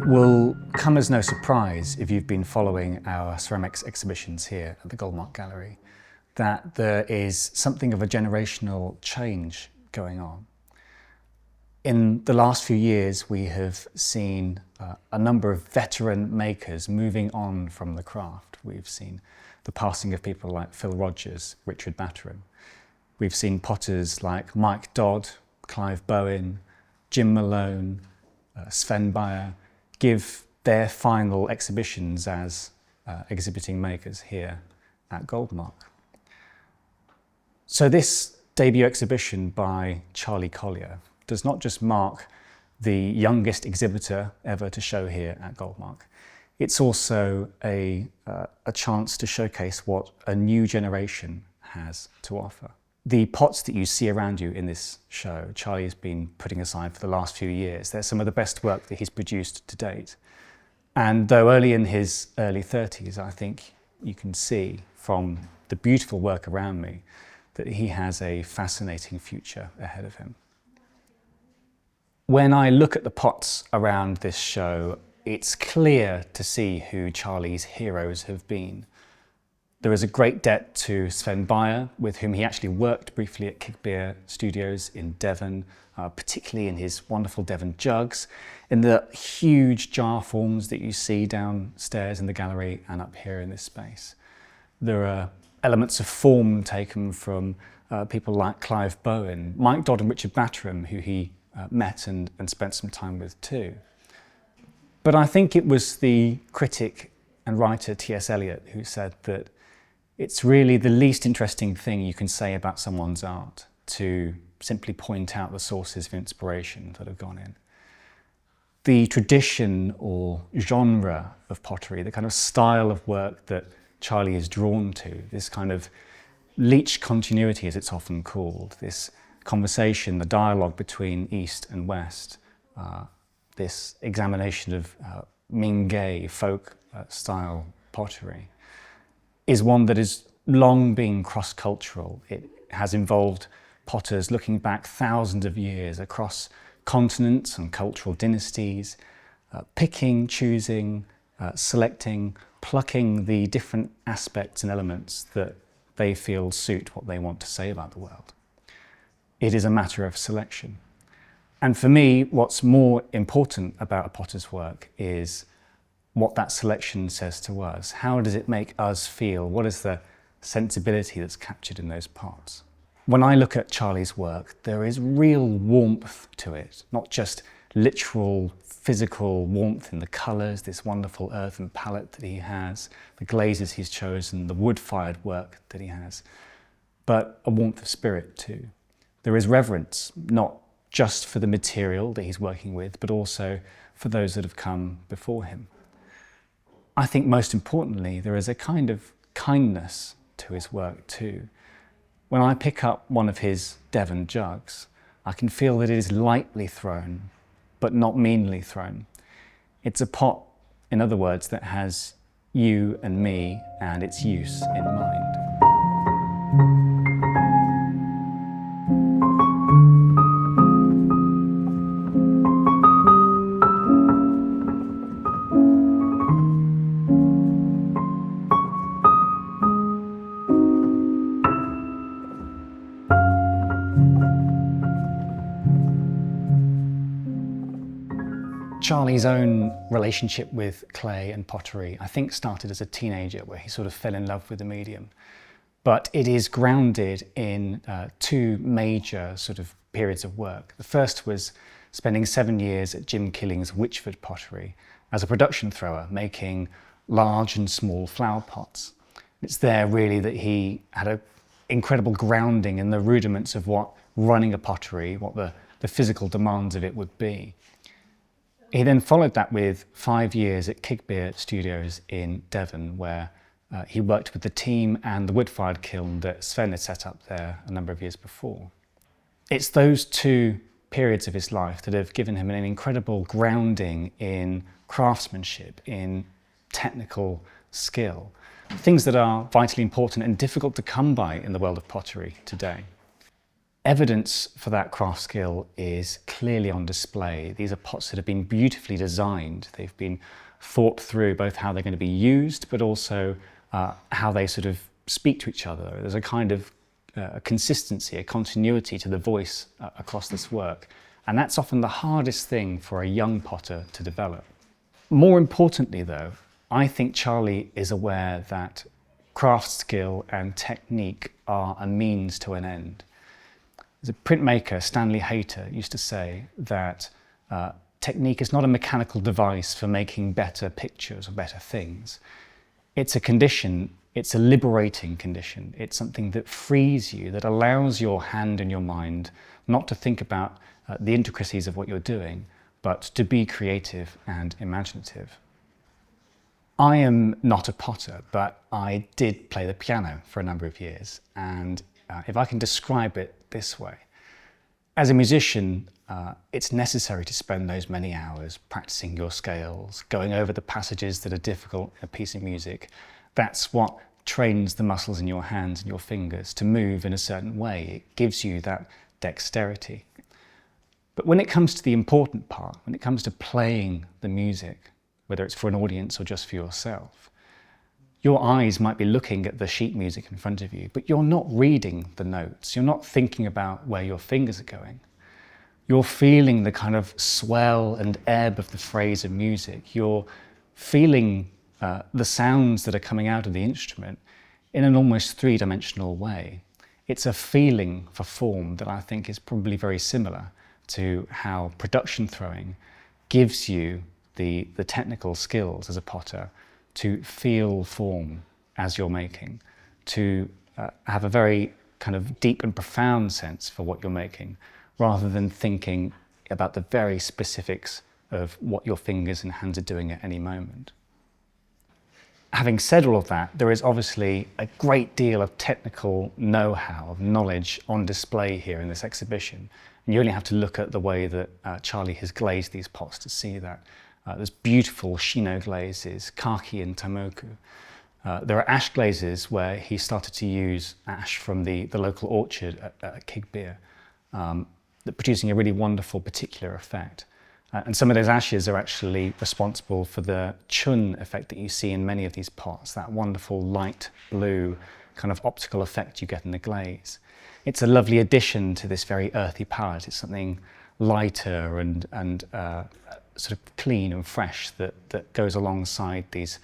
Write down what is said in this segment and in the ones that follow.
will come as no surprise if you've been following our ceramics exhibitions here at the Goldmark Gallery, that there is something of a generational change going on. In the last few years, we have seen a number of veteran makers moving on from the craft. We've seen the passing of people like Phil Rogers, Whichford Pottery. We've seen potters like Mike Dodd, Clive Bowen, Jim Malone, Sven Bayer give their final exhibitions as exhibiting makers here at Goldmark. So this debut exhibition by Charlie Collier does not just mark the youngest exhibitor ever to show here at Goldmark. It's also a chance to showcase what a new generation has to offer. The pots that you see around you in this show, Charlie has been putting aside for the last few years. They're some of the best work that he's produced to date. And though only in his early 30s, I think you can see from the beautiful work around me that he has a fascinating future ahead of him. When I look at the pots around this show, it's clear to see who Charlie's heroes have been. There is a great debt to Sven Bayer, with whom he actually worked briefly at Collier Studios in Devon, particularly in his wonderful Devon jugs, in the huge jar forms that you see downstairs in the gallery and up here in this space. There are elements of form taken from people like Clive Bowen, Mike Dodd and Richard Batterham, who he met and spent some time with too. But I think it was the critic and writer T.S. Eliot who said that it's really the least interesting thing you can say about someone's art to simply point out the sources of inspiration that have gone in. The tradition or genre of pottery, the kind of style of work that Charlie is drawn to, this kind of Leach continuity as it's often called, this conversation, the dialogue between East and West, this examination of Mingay folk style pottery, is one that has long been cross-cultural. It has involved potters looking back thousands of years across continents and cultural dynasties, picking, choosing, selecting, plucking the different aspects and elements that they feel suit what they want to say about the world. It is a matter of selection. And for me, what's more important about a potter's work is what that selection says to us. How does it make us feel? What is the sensibility that's captured in those pots? When I look at Charlie's work, there is real warmth to it, not just literal physical warmth in the colours, this wonderful earthen palette that he has, the glazes he's chosen, the wood-fired work that he has, but a warmth of spirit too. There is reverence, not just for the material that he's working with, but also for those that have come before him. I think most importantly, there is a kind of kindness to his work too. When I pick up one of his Devon jugs, I can feel that it is lightly thrown, but not meanly thrown. It's a pot, in other words, that has you and me and its use in mind. Charlie's own relationship with clay and pottery, I think, started as a teenager where he sort of fell in love with the medium. But it is grounded in two major sort of periods of work. The first was spending 7 years at Jim Killing's Whichford Pottery as a production thrower, making large and small flower pots. It's there really that he had an incredible grounding in the rudiments of what running a pottery, what the physical demands of it would be. He then followed that with 5 years at Collier Studios in Devon, where he worked with the team and the wood-fired kiln that Sven had set up there a number of years before. It's those two periods of his life that have given him an incredible grounding in craftsmanship, in technical skill, things that are vitally important and difficult to come by in the world of pottery today. Evidence for that craft skill is clearly on display. These are pots that have been beautifully designed. They've been thought through both how they're going to be used, but also how they sort of speak to each other. There's a kind of a consistency, a continuity to the voice across this work. And that's often the hardest thing for a young potter to develop. More importantly though, I think Charlie is aware that craft skill and technique are a means to an end. The printmaker, Stanley Hayter, used to say that technique is not a mechanical device for making better pictures or better things. It's a condition, it's a liberating condition. It's something that frees you, that allows your hand and your mind not to think about the intricacies of what you're doing, but to be creative and imaginative. I am not a potter, but I did play the piano for a number of years, and if I can describe it this way. As a musician, it's necessary to spend those many hours practicing your scales, going over the passages that are difficult in a piece of music. That's what trains the muscles in your hands and your fingers to move in a certain way. It gives you that dexterity. But when it comes to the important part, when it comes to playing the music, whether it's for an audience or just for yourself, your eyes might be looking at the sheet music in front of you, but you're not reading the notes. You're not thinking about where your fingers are going. You're feeling the kind of swell and ebb of the phrase of music. You're feeling the sounds that are coming out of the instrument in an almost three-dimensional way. It's a feeling for form that I think is probably very similar to how production throwing gives you the technical skills as a potter to feel form as you're making, to have a very kind of deep and profound sense for what you're making, rather than thinking about the very specifics of what your fingers and hands are doing at any moment. Having said all of that, there is obviously a great deal of technical know-how, of knowledge on display here in this exhibition. And you only have to look at the way that Charlie has glazed these pots to see that. There's beautiful Shino glazes, Kaki and Tamoku. There are ash glazes where he started to use ash from the local orchard at Kigbeer, producing a really wonderful particular effect. And some of those ashes are actually responsible for the chun effect that you see in many of these pots, that wonderful light blue kind of optical effect you get in the glaze. It's a lovely addition to this very earthy palette. It's something lighter and sort of clean and fresh that goes alongside these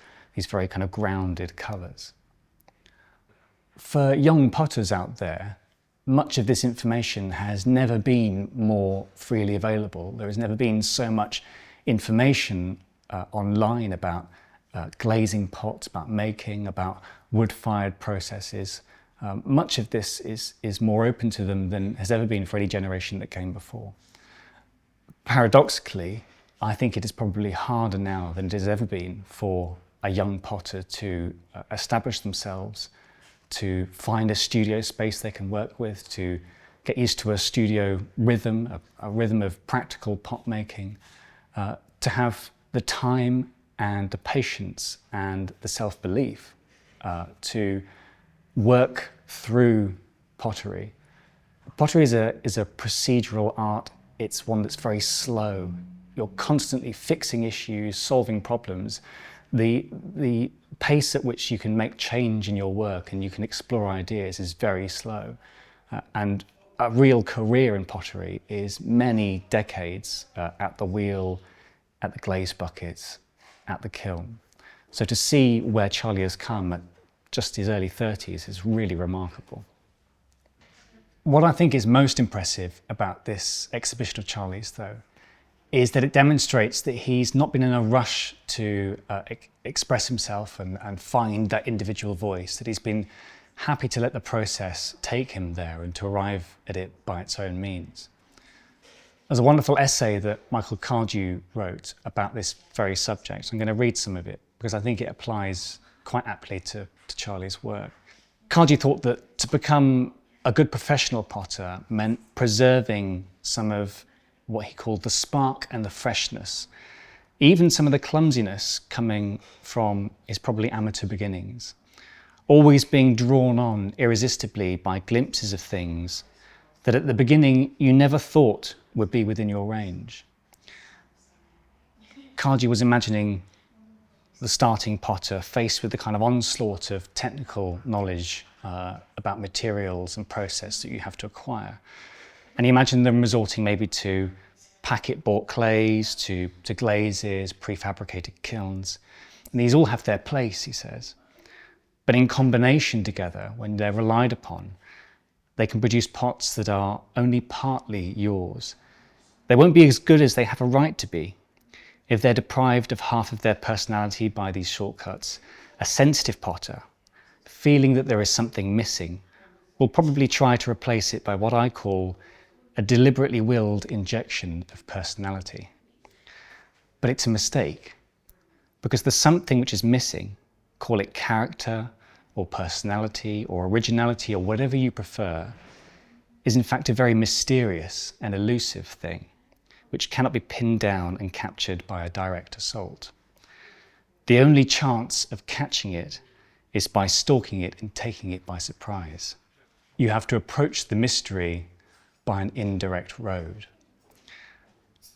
very kind of grounded colours. For young potters out there, much of this information has never been more freely available. There has never been so much information online about glazing pots, about making, about wood-fired processes. Much of this is more open to them than has ever been for any generation that came before. Paradoxically, I think it is probably harder now than it has ever been for a young potter to establish themselves, to find a studio space they can work with, to get used to a studio rhythm, a rhythm of practical pot making, to have the time and the patience and the self-belief to work through pottery. Pottery is a procedural art. It's one that's very slow. You're constantly fixing issues, solving problems. The pace at which you can make change in your work and you can explore ideas is very slow. And a real career in pottery is many decades at the wheel, at the glaze buckets, at the kiln. So to see where Charlie has come at just his early 30s is really remarkable. What I think is most impressive about this exhibition of Charlie's, though, is that it demonstrates that he's not been in a rush to express himself and find that individual voice, that he's been happy to let the process take him there and to arrive at it by its own means. There's a wonderful essay that Michael Cardew wrote about this very subject. I'm going to read some of it because I think it applies quite aptly to Charlie's work. Cardew thought that to become a good professional potter meant preserving some of what he called the spark and the freshness, even some of the clumsiness coming from his probably amateur beginnings, always being drawn on irresistibly by glimpses of things that at the beginning you never thought would be within your range. Collier was imagining the starting potter faced with the kind of onslaught of technical knowledge about materials and process that you have to acquire. And he imagined them resorting maybe to packet-bought clays, to glazes, prefabricated kilns. And these all have their place, he says. But in combination together, when they're relied upon, they can produce pots that are only partly yours. They won't be as good as they have a right to be. If they're deprived of half of their personality by these shortcuts, a sensitive potter, feeling that there is something missing, will probably try to replace it by what I call a deliberately willed injection of personality. But it's a mistake, because the something which is missing, call it character or personality or originality or whatever you prefer, is in fact a very mysterious and elusive thing, which cannot be pinned down and captured by a direct assault. The only chance of catching it is by stalking it and taking it by surprise. You have to approach the mystery by an indirect road.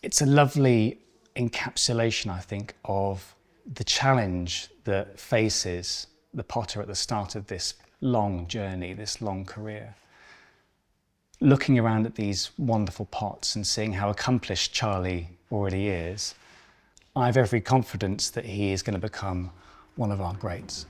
It's a lovely encapsulation, I think, of the challenge that faces the potter at the start of this long journey, this long career. Looking around at these wonderful pots and seeing how accomplished Charlie already is, I have every confidence that he is going to become one of our greats.